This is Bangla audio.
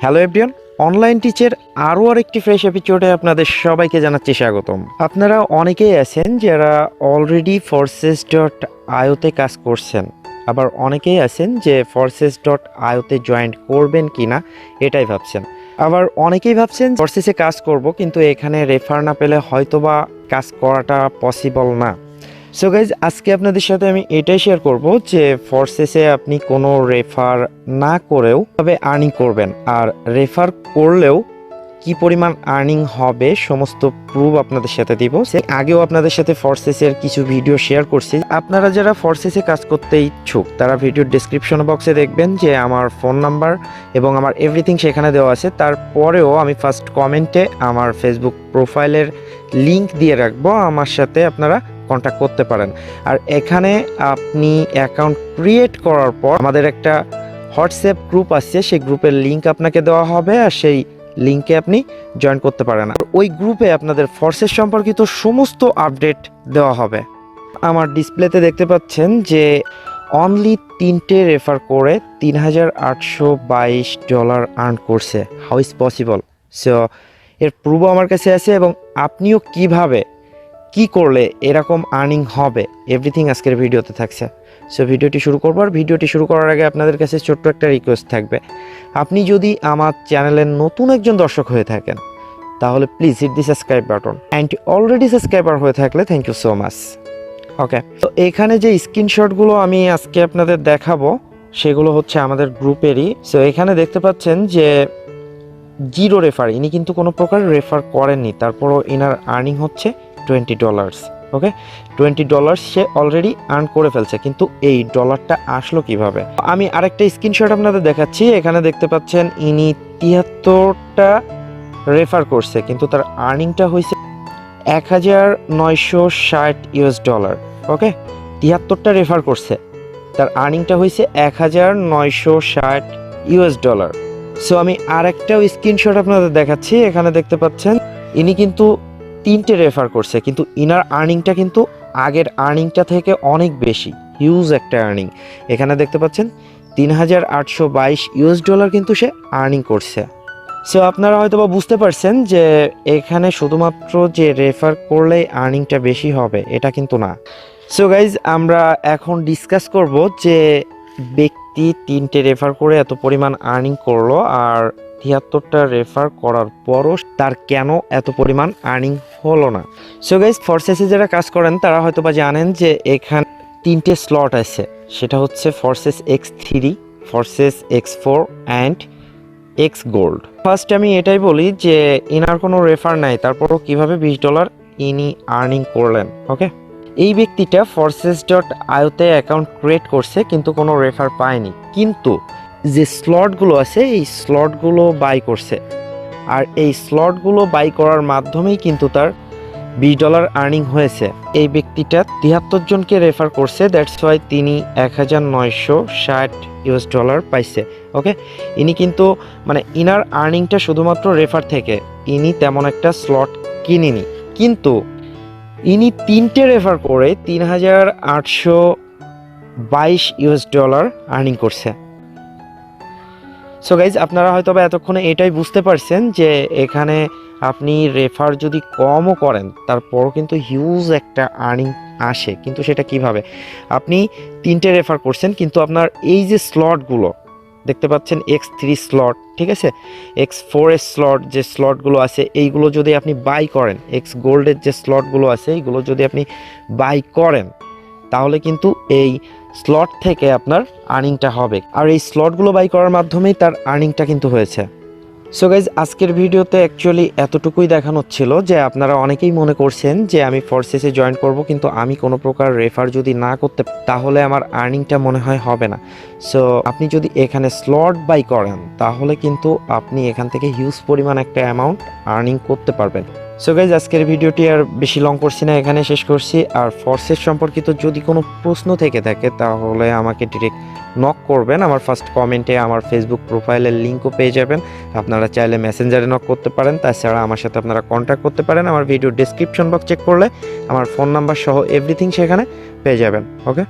হ্যালো এভরিওয়ান, অনলাইন টিচের আরও আরেকটি ফ্রেশ এপিসোডে আপনাদের সবাইকে জানাচ্ছি স্বাগতম। আপনারা অনেকেই আছেন যারা অলরেডি forces.ioতে কাজ করছেন, আবার অনেকেই আছেন যে forces.ioতে জয়েন করবেন কিনা এটাই ভাবছেন। আবার অনেকেই ভাবছেন ফরসেসে কাজ করব কিন্তু এখানে রেফার না পেলে হয়তোবা কাজ করাটা পসিবল না। সো গাইজ, আজকে আপনাদের সাথে আমি এটাই শেয়ার করব যে ফরসেসে আপনি কোনো রেফার না করেও তবে আর্নিং করবেন, আর রেফার করলেও কি পরিমাণ আর্নিং হবে সমস্ত প্রুফ আপনাদের সাথে দিব। আগেও আপনাদের সাথে ফরসেসের কিছু ভিডিও শেয়ার করছি। আপনারা যারা ফরসেসে কাজ করতে ইচ্ছুক তারা ভিডিওর ডেসক্রিপশন বক্সে দেখবেন যে আমার ফোন নাম্বার এবং আমার এভরিথিং সেখানে দেওয়া আছে। তারপরেও আমি ফার্স্ট কমেন্টে আমার ফেসবুক প্রোফাইলের লিংক দিয়ে রাখবো, আমার সাথে আপনারা কন্ট্যাক্ট করতে পারেন। আর এখানে আপনি অ্যাকাউন্ট ক্রিয়েট করার পর আমাদের একটা হোয়াটসঅ্যাপ গ্রুপ আছে, সেই গ্রুপের লিংক আপনাকে দেওয়া হবে, আর সেই লিংকে আপনি জয়েন করতে পারেন। আর ওই গ্রুপে আপনাদের ফরসেস সম্পর্কিত সমস্ত আপডেট দেওয়া হবে। আমার ডিসপ্লেতে দেখতে পাচ্ছেন যে অনলি 3টে রেফার করে $3,822 আর্ন করছে। How is possible? সো এর প্রুফও আমার কাছে আছে, এবং আপনিও কিভাবে কি করলে এরকম আর্নিং হবে এভরিথিং আজকের ভিডিওতে থাকছে। সো ভিডিওটি শুরু করবো। আর ভিডিওটি শুরু করার আগে আপনাদের কাছে ছোট্ট একটা রিকোয়েস্ট থাকবে, আপনি যদি আমার চ্যানেলের নতুন একজন দর্শক হয়ে থাকেন তাহলে please hit the subscribe button, and already subscriber হয়ে থাকলে thank you so much. Okay, তো এখানে যে স্ক্রিনশটগুলো আমি আজকে আপনাদের দেখাবো সেগুলো হচ্ছে আমাদের গ্রুপেরই। সো এখানে দেখতে পাচ্ছেন যে জিরো রেফার, ইনি কিন্তু কোনো প্রকার রেফার করেননি, তারপরও ইনার আর্নিং হচ্ছে $20। ওকে, $20 সে অলরেডি আর্ন করে ফেলছে, কিন্তু এই ডলারটা আসলো কিভাবে? আমি আরেকটা স্ক্রিনশট আপনাদের দেখাচ্ছি। এখানে দেখতে পাচ্ছেন ইনি 73টা রেফার করছে, কিন্তু তার আর্নিংটা হয়েছে $1,960। ওকে, 73টা রেফার করছে, তার আর্নিংটা হয়েছে $1,960। সো আমি আরেকটাও স্ক্রিনশট আপনাদের দেখাচ্ছি। এখানে দেখতে পাচ্ছেন ইনি কিন্তু 3টে রেফার করছে, কিন্তু ইনার আর্নিংটা কিন্তু আগের আর্নিংটা থেকে অনেক বেশি, হিউজ একটা আর্নিং। এখানে দেখতে পাচ্ছেন $3,822 কিন্তু সে আর্নিং করছে। সো আপনারা হয়তো বা বুঝতে পারছেন যে এখানে শুধুমাত্র যে রেফার করলে আর্নিংটা বেশি হবে এটা কিন্তু না। সো গাইজ, আমরা এখন ডিসকাস করব যে ব্যক্তি 3টে রেফার করে এত পরিমাণ আর্নিং করলো, আর 73টা রেফার করার পরও তার কেন এত পরিমাণ আর্নিং হলো না। সো গাইজ, ফরসেসে যারা কাজ করেন তারা হয়তো বা জানেন যে এখানে 3টে স্লট আছে, সেটা হচ্ছে ফরসেস X3, ফরসেস X4 and X gold. First আমি এটাই বলি যে ইনার কোনো রেফার নাই, তারপরও কিভাবে $20 ইনি আর্নিং করলেন। ওকে, এই ব্যক্তিটা forces.ioতে অ্যাকাউন্ট ক্রিয়েট করছে কিন্তু কোনো রেফার পায়নি, কিন্তু যে স্লটগুলো আছে এই স্লটগুলো বাই করছে, আর এই স্লটগুলো বাই করার মাধ্যমেই কিন্তু তার $20 আর্নিং হয়েছে। এই ব্যক্তিটা 73 জনকে রেফার করছে, দ্যাটস ওয়াই তিনি $1,960 পাইছে। ওকে, ইনি কিন্তু মানে ইনার আর্নিংটা শুধুমাত্র রেফার থেকে, ইনি তেমন একটা স্লট কিনিনি, কিন্তু ইনি 3টে রেফার করে $3,822 আর্নিং করছে। সো গাইজ, আপনারা হয়তো এতক্ষণে এটাই বুঝতে পারছেন যে এখানে আপনি রেফার যদি কমও করেন তারপরও কিন্তু হিউজ একটা আর্নিং আসে। কিন্তু সেটা কিভাবে? আপনি 3টে রেফার করছেন, কিন্তু আপনার এই যে স্লটগুলো দেখতে পাচ্ছেন X3 স্লট, ঠিক আছে, X4 এর স্লট যে স্লটগুলো আছে এইগুলো যদি আপনি বাই করেন, X গোল্ডের যে স্লটগুলো আছে এইগুলো যদি আপনি বাই করেন তাহলে কিন্তু এই স্লট থেকে আপনার আর্নিংটা হবে, আর এই স্লটগুলো বাই করার মাধ্যমেই তার আর্নিংটা কিন্তু হয়েছে। সো গাইজ, আজকের ভিডিওতে অ্যাকচুয়ালি এতটুকুই দেখানো ছিল যে আপনারা অনেকেই মনে করছেন যে আমি ফরসেসে জয়েন করব কিন্তু আমি কোনো প্রকার রেফার যদি না করতে তাহলে আমার আর্নিংটা মনে হয় হবে না। সো আপনি যদি এখানে স্লট বাই করেন তাহলে কিন্তু আপনি এখান থেকে হিউজ পরিমাণ একটা অ্যামাউন্ট আর্নিং করতে পারবেন। সো গাইজ, আজকের ভিডিওটি আর বেশি লং করছি না, এখানে শেষ করছি। আর ফরসেস সম্পর্কিত যদি কোনো প্রশ্ন থেকে থাকে তাহলে আমাকে ডিরেক্ট নক করবেন, আমার ফার্স্ট কমেন্টে আমার ফেসবুক প্রোফাইলের লিঙ্কও পেয়ে যাবেন। আপনারা চাইলে মেসেঞ্জারে নক করতে পারেন, তাছাড়া আমার সাথে আপনারা কন্ট্যাক্ট করতে পারেন। আমার ভিডিও ডেসক্রিপশন বক্স চেক করলে আমার ফোন নাম্বার সহ এভরিথিং সেখানে পেয়ে যাবেন। ওকে।